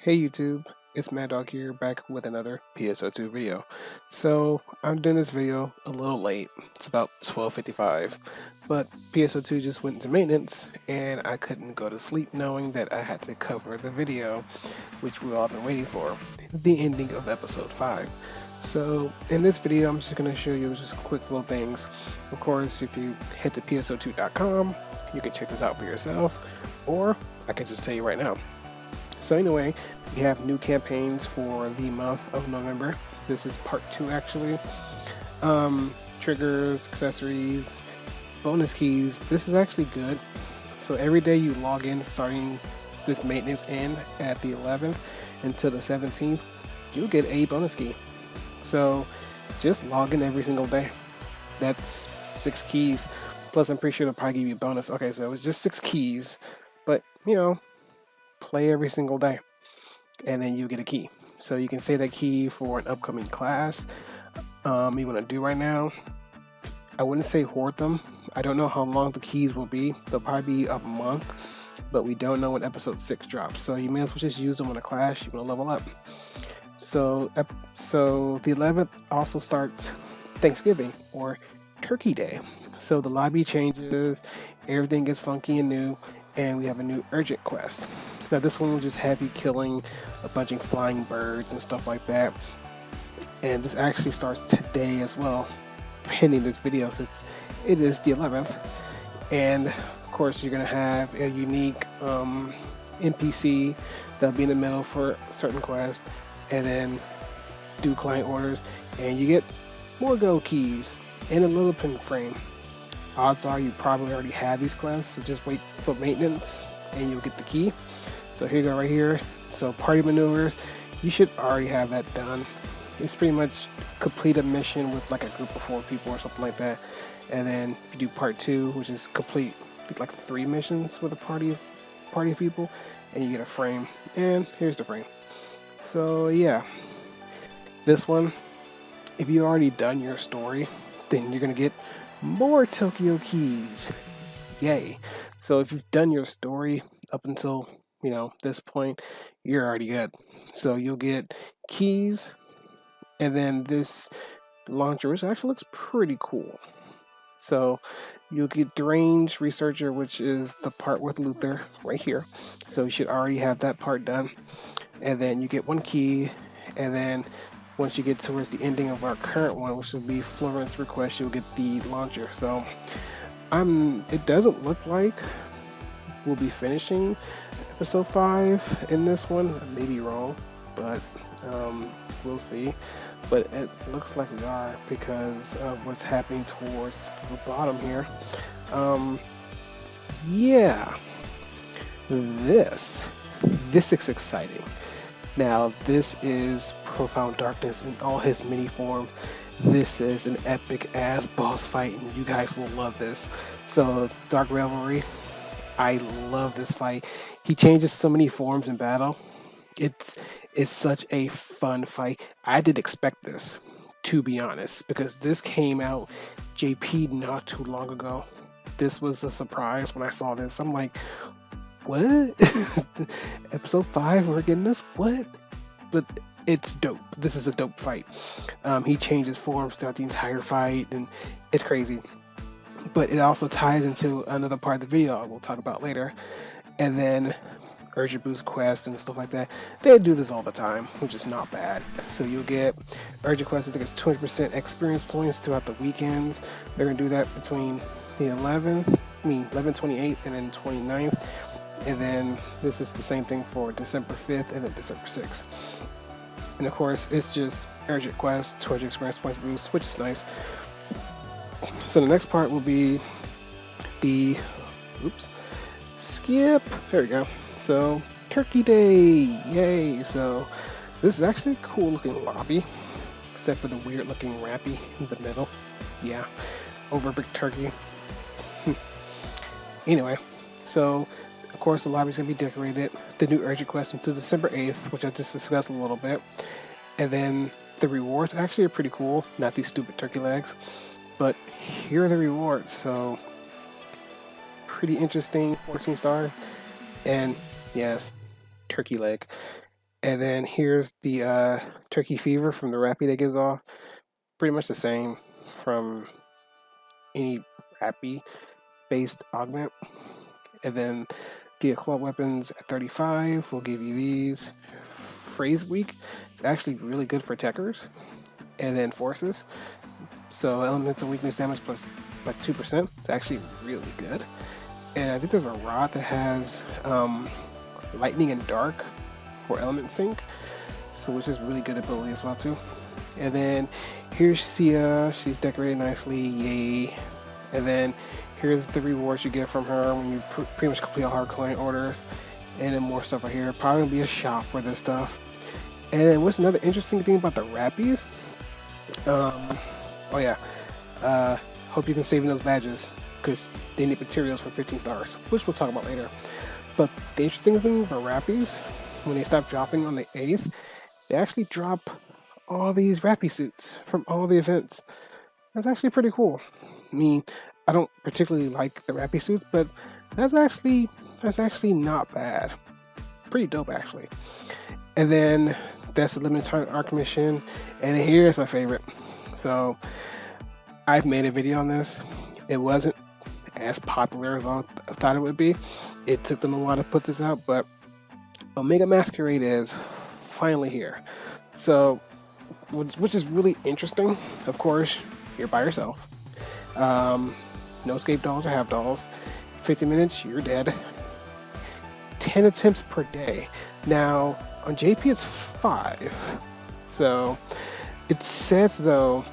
Hey YouTube, it's Mad Dog here, back with another PSO2 video. So I'm doing this video a little late. It's about 12:55, but PSO2 just went into maintenance, and I couldn't go to sleep knowing that I had to cover the video, which we all been waiting for, the ending of episode 5. So in this video, I'm just going to show you just quick little things. Of course, if you head to PSO2.com, you can check this out for yourself, or I can just tell you right now. So anyway, we have new campaigns for the month of November. This is part 2 actually. Triggers, accessories, bonus keys. This is actually good. So every day you log in starting this maintenance in at the 11th until the 17th, you'll get a bonus key. So just log in every single day. That's 6 keys. Plus I'm pretty sure they'll probably give you a bonus. Okay, so it's just 6 keys. But, you know, play every single day and then you get a key. So you can say that key for an upcoming class you want to do right now. I wouldn't say hoard them. I don't know how long the keys will be. They'll probably be a month, but we don't know when episode 6 drops. So you may as well just use them in a class you want to level up. So the 11th also starts Thanksgiving or Turkey Day. So the lobby changes, everything gets funky and new, and we have a new urgent quest. Now this one will just have you killing a bunch of flying birds and stuff like that. And this actually starts today as well, pending this video since it is the 11th. And of course you're gonna have a unique NPC that'll be in the middle for certain quests, and then do client orders, and you get more gold keys and a little pin frame. Odds are you probably already have these quests, so just wait for maintenance and you'll get the key. So here you go right here. So party maneuvers, you should already have that done. It's pretty much complete a mission with like a group of 4 people or something like that. And then you do part 2, which is complete like 3 missions with a party of people, and you get a frame. And here's the frame. So yeah, this one, if you already done your story, then you're gonna get more Tokyo keys. Yay. So if you've done your story up until, you know, this point, you're already good. So you'll get keys, and then this launcher, which actually looks pretty cool. So you'll get Deranged Researcher, which is the part with Luther right here. So you should already have that part done. And then you get 1 key, and then once you get towards the ending of our current one, which will be Florence Request, you'll get the launcher. So it doesn't look like we'll be finishing episode 5 in this one. I may be wrong, but we'll see. But it looks like we are because of what's happening towards the bottom here. Yeah, this is exciting. Now this is Profound Darkness in all his many forms. This is an epic ass boss fight, and you guys will love this. So Dark Revelry, I love this fight. He changes so many forms in battle. It's such a fun fight. I did expect this, to be honest, because this came out JP not too long ago. This was a surprise when I saw this. I'm like, what? Episode 5, we're getting this? What? But it's dope. This is a dope fight. He changes forms throughout the entire fight, and it's crazy. But it also ties into another part of the video I will talk about later. And then Urgent Boost Quest and stuff like that. They do this all the time, which is not bad. So you'll get Urgent Quest, I think it's 20% experience points throughout the weekends. They're going to do that between the 11th, 28th, and then 29th. And then this is the same thing for December 5th and then December 6th. And of course, it's just Urgent Quest, 200 experience points boost, which is nice. So the next part will be the, skip. There we go. So Turkey Day, yay! So this is actually a cool looking lobby, except for the weird looking Wrappy in the middle. Yeah, over big turkey. Anyway, so of course the lobby's gonna be decorated. The new urgent quest until December 8th, which I just discussed a little bit. And then the rewards actually are pretty cool, not these stupid turkey legs, but here are the rewards. So pretty interesting, 14 stars, and yes, turkey leg. And then here's the turkey fever from the Wrappy that gives off. Pretty much the same from any Wrappy based augment. And then the occult weapons at 35 will give you these. Phrase weak, it's actually really good for techers. And then forces. So elemental weakness damage plus like 2%. It's actually really good. And I think there's a rod that has lightning and dark for element sync, so which is really good ability as well too. And then here's Sia, she's decorated nicely, yay. And then here's the rewards you get from her when you pretty much complete all her client orders. And then more stuff right here. Probably gonna be a shop for this stuff. And then what's another interesting thing about the Wrappies? Oh yeah, hope you can save those badges because they need materials for 15 stars, which we'll talk about later. But the interesting thing about Wrappies, when they stop dropping on the 8th, they actually drop all these Wrappy suits from all the events. That's actually pretty cool. I mean, I don't particularly like the Wrappy suits, but that's actually not bad. Pretty dope actually. And then that's the limited time arc mission. And here's my favorite. So I've made a video on this. It wasn't as popular as I thought it would be. It took them a while to put this out, but Omega Masquerade is finally here. So, which is really interesting. Of course, you're by yourself. No escape dolls or half dolls. 50 minutes, you're dead. 10 attempts per day. Now, on JP it's 5. So, it says though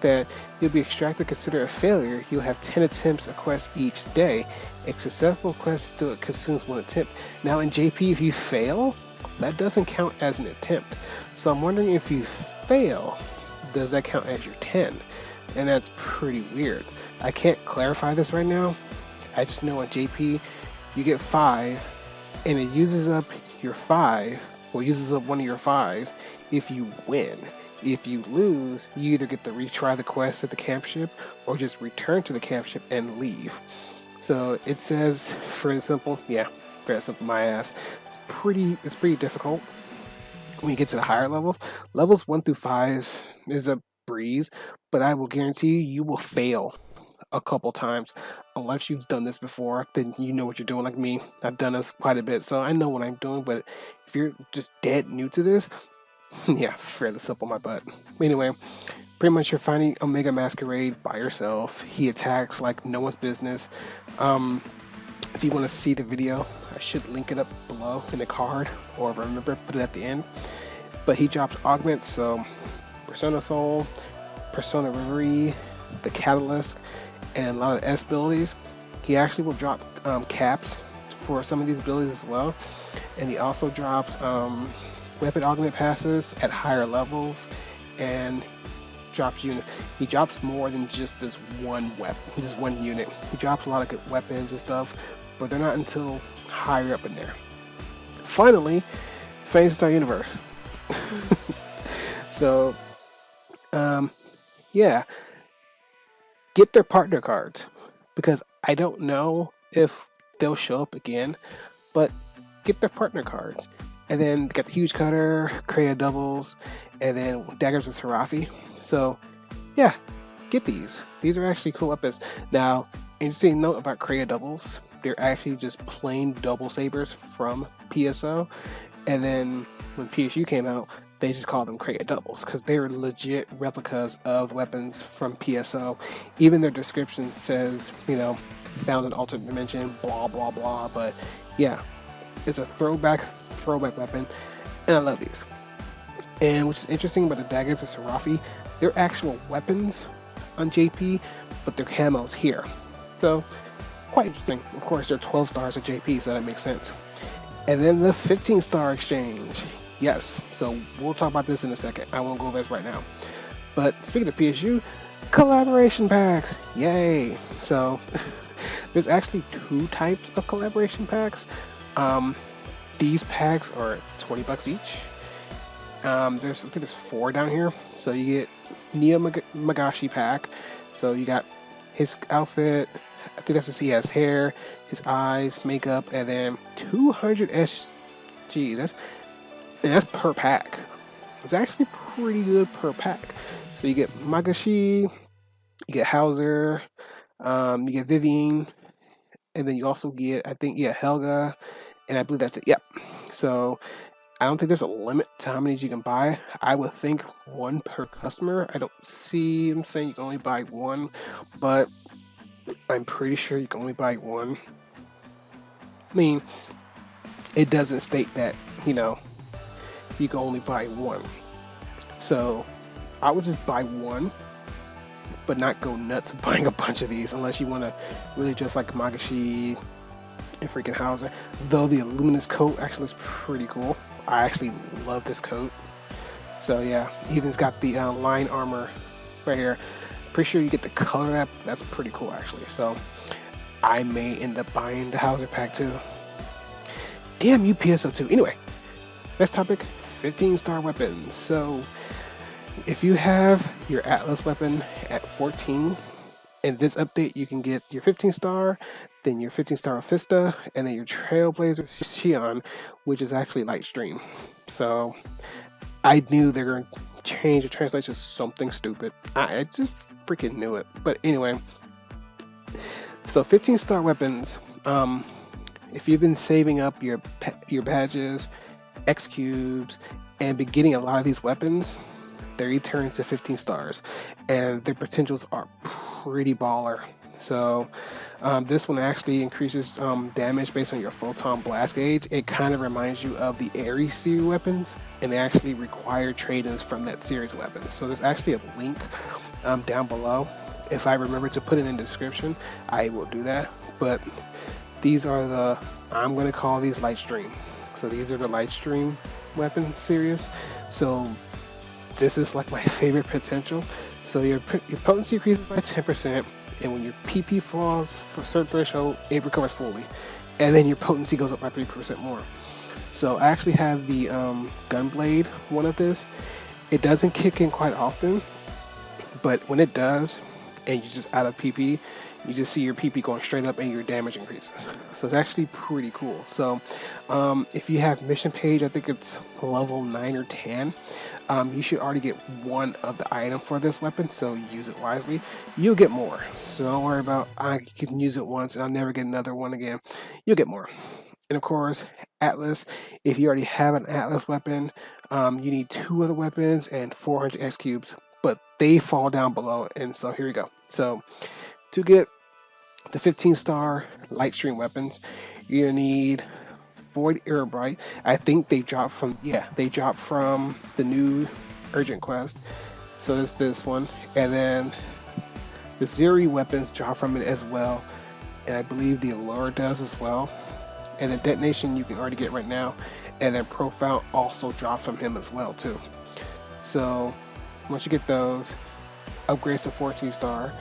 that you'll be extracted considered a failure. You'll have 10 attempts a quest each day. A successful quest still consumes 1 attempt. Now in JP, if you fail, that doesn't count as an attempt. So I'm wondering if you fail, does that count as your 10? And that's pretty weird. I can't clarify this right now. I just know on JP, you get 5, and it uses up your 5, or uses up one of your 5s if you win. If you lose, you either get to retry the quest at the camp ship or just return to the camp ship and leave. So it says fairly simple. Yeah, fairly simple, my ass. It's pretty difficult when you get to the higher levels. Levels 1 through 5 is a breeze, but I will guarantee you will fail a couple times. Unless you've done this before, then you know what you're doing. Like me, I've done this quite a bit, so I know what I'm doing. But if you're just dead new to this, yeah, fairly simple, my butt. Anyway, pretty much you're fighting Omega Masquerade by yourself. He attacks like no one's business. If you want to see the video, I should link it up below in the card, or remember, put it at the end. But he drops augments, so Persona Soul, Persona Reverie, the Catalyst, and a lot of S abilities. He actually will drop caps for some of these abilities as well. And he also drops weapon augment passes at higher levels, and drops unit. He drops more than just this one weapon, just one unit. He drops a lot of good weapons and stuff, but they're not until higher up in there. Finally, Phantasy Star Universe. So, yeah, get their partner cards, because I don't know if they'll show up again, but get their partner cards. And then got the Huge Cutter, Kreia Doubles, and then Daggers of Serafi. So, yeah, get these. These are actually cool weapons. Now, interesting note about Kreia Doubles, they're actually just plain double sabers from PSO. And then when PSU came out, they just called them Kreia Doubles because they're legit replicas of weapons from PSO. Even their description says, you know, found in alternate dimension, blah, blah, blah. But yeah, it's a throwback weapon, and I love these. And which is interesting about the Daggers of Serafi, they're actual weapons on JP, but they're camos here. So, quite interesting. Of course, they're 12 stars at JP, so that makes sense. And then the 15-star exchange. Yes, so we'll talk about this in a second. I won't go over this right now. But speaking of PSU, collaboration packs. Yay! So, there's actually 2 types of collaboration packs. These packs are $20 each. I think there's 4 down here. So you get Neo Magashi pack. So you got his outfit. I think that's he has hair, his eyes, makeup, and then 200 SG. and that's per pack. It's actually pretty good per pack. So you get Magashi, you get Hauser, you get Vivian, and then you also get, I think, yeah, Helga, and I believe that's it. Yep. So I don't think there's a limit to how many you can buy. I would think one per customer. I don't see them saying you can only buy one, but I'm pretty sure you can only buy one. I mean, it doesn't state that, you know, you can only buy one. So I would just buy one, but not go nuts buying a bunch of these unless you want to really just like Magashi and freaking Hauser. Though the Illuminous coat actually looks pretty cool. I actually love this coat. So yeah, even's got the line armor right here. Pretty sure you get the color that. That's pretty cool actually. So I may end up buying the Hauser pack too. Damn you PSO 2. Anyway, next topic, 15-star weapons. So if you have your Atlas weapon at 14, in this update you can get your 15-star, then your 15-star Ophista, and then your Trailblazer Xion, which is actually Lightstream. So I knew they were going to change the translation to something stupid. I just freaking knew it. But anyway, so 15-star weapons, if you've been saving up your badges, X cubes, and been getting a lot of these weapons, they return to 15 stars, and their potentials are pretty baller. So this one actually increases damage based on your photon blast gauge. It kind of reminds you of the Ares series weapons, and they actually require trade-ins from that series weapons. So there's actually a link down below. If I remember to put it in the description, I will do that. But these are the, I'm going to call these Lightstream. So these are the Lightstream weapon series. So this is like my favorite potential. So your potency increases by 10%, and when your PP falls for a certain threshold, it recovers fully, and then your potency goes up by 3% more. So I actually have the Gunblade one of this. It doesn't kick in quite often, but when it does, and you just out of PP, you just see your PP going straight up and your damage increases. So it's actually pretty cool. So if you have mission page, I think it's level 9 or 10, you should already get one of the item for this weapon, so use it wisely. You'll get more, so don't worry about I can use it once and I'll never get another one again. You'll get more. And of course, Atlas, if you already have an Atlas weapon, you need 2 other weapons and 400 X cubes, but they fall down below. And so here we go. So to get the 15-star Lightstream weapons, you're gonna need 40 Erebrite. I think they dropped from, they dropped from the new urgent quest. So there's this one, and then the Zuri weapons drop from it as well, and I believe the Allure does as well. And the detonation you can already get right now, and then Profound also drops from him as well too. So once you get those, upgrades to 14-star,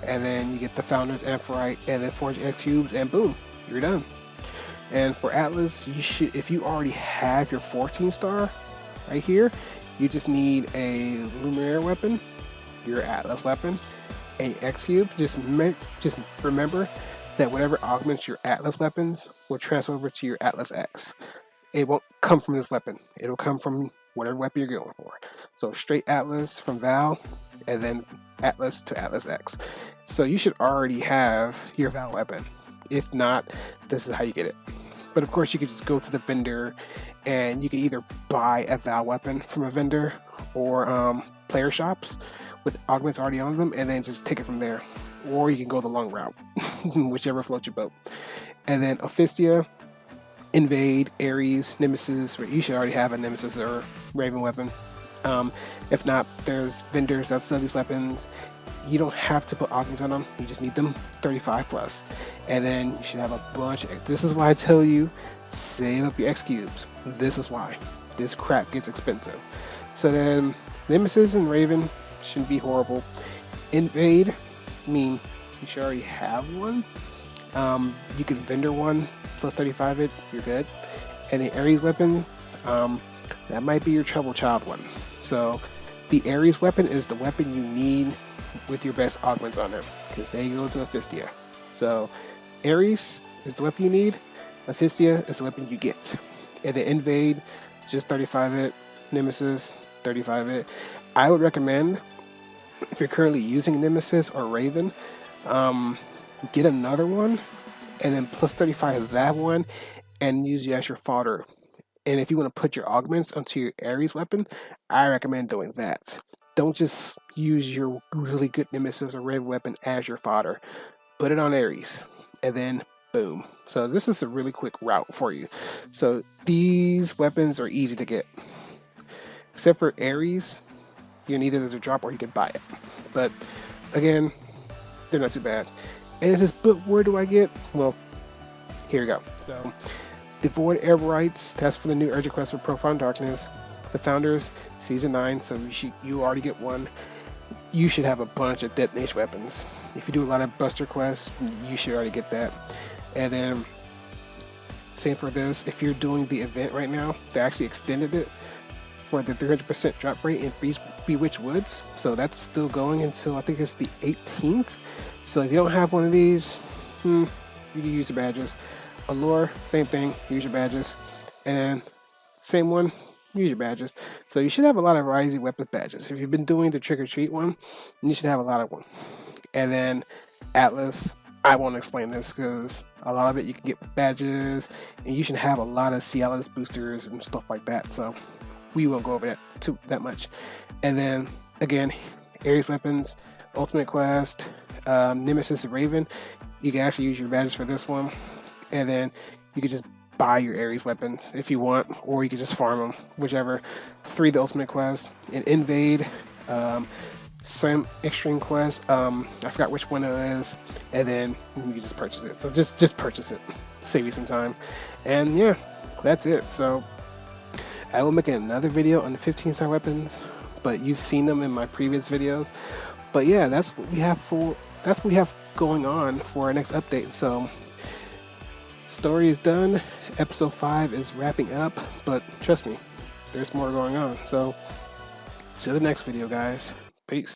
and then you get the Founder's Amphoryte and then 400 X cubes, and boom, you're done. And for Atlas, you should, if you already have your 14-star right here, you just need a Luminaire weapon, your Atlas weapon, and X cube. Just remember that whatever augments your Atlas weapons will transfer over to your Atlas X. It won't come from this weapon. It'll come from whatever weapon you're going for. So straight Atlas from Val, and then Atlas to Atlas X. So you should already have your Val weapon. If not, this is how you get it. But of course, you could just go to the vendor, and you can either buy a Val weapon from a vendor or player shops with augments already on them, and then just take it from there. Or you can go the long route, whichever floats your boat. And then Ophista, Invade, Ares, Nemesis. You should already have a Nemesis or Raven weapon. If not, there's vendors that sell these weapons. You don't have to put augments on them. You just need them 35 plus. And then you should have a bunch. This is why I tell you, save up your X cubes. This is why. This crap gets expensive. So then, Nemesis and Raven shouldn't be horrible. Invade, I mean, you should already have one. You can vendor one plus 35 it, you're good. And the Ares weapon, that might be your trouble child one. So the Ares weapon is the weapon you need with your best augments on them, because they go to Ophista. So Ares is the weapon you need, Ophista is the weapon you get. And the Invade, just 35 it. Nemesis, 35 it. I would recommend, if you're currently using Nemesis or Raven, get another one and then plus 35 that one and use it as your fodder. And if you want to put your augments onto your Ares weapon, I recommend doing that. Don't just use your really good Nemesis or Raven weapon as your fodder. Put it on Ares, and then boom. So this is a really quick route for you. So these weapons are easy to get. Except for Ares, you need it as a drop or you can buy it. But again, they're not too bad. And it says, but where do I get? Well, here we go. So, Devoid Airbrights, that's for the new urgent quest for Profound Darkness. The Founders, Season 9, so you already get one. You should have a bunch of detonation weapons. If you do a lot of Buster quests, you should already get that. And then, same for this, if you're doing the event right now, they actually extended it for the 300% drop rate in Bewitched Woods. So that's still going until I think it's the 18th. So if you don't have one of these, you can use the badges. Allure, same thing, use your badges. And same one, use your badges. So you should have a lot of variety weapons badges. If you've been doing the trick or treat one, you should have a lot of them. And then Atlas, I won't explain this because a lot of it you can get badges, and you should have a lot of Cialis boosters and stuff like that. So we won't go over that much. And then again, Ares weapons, Ultimate Quest, Nemesis and Raven. You can actually use your badges for this one, and then you can just buy your Ares weapons if you want, or you can just farm them, whichever. 3 the Ultimate Quest, and Invade, some Extreme Quest. I forgot which one it is, and then you can just purchase it. So just purchase it, save you some time, and yeah, that's it. So I will make another video on the 15-star weapons, but you've seen them in my previous videos. But yeah, that's what we have going on for our next update. So story is done, episode 5 is wrapping up, but trust me, there's more going on. So see you in the next video, guys. Peace.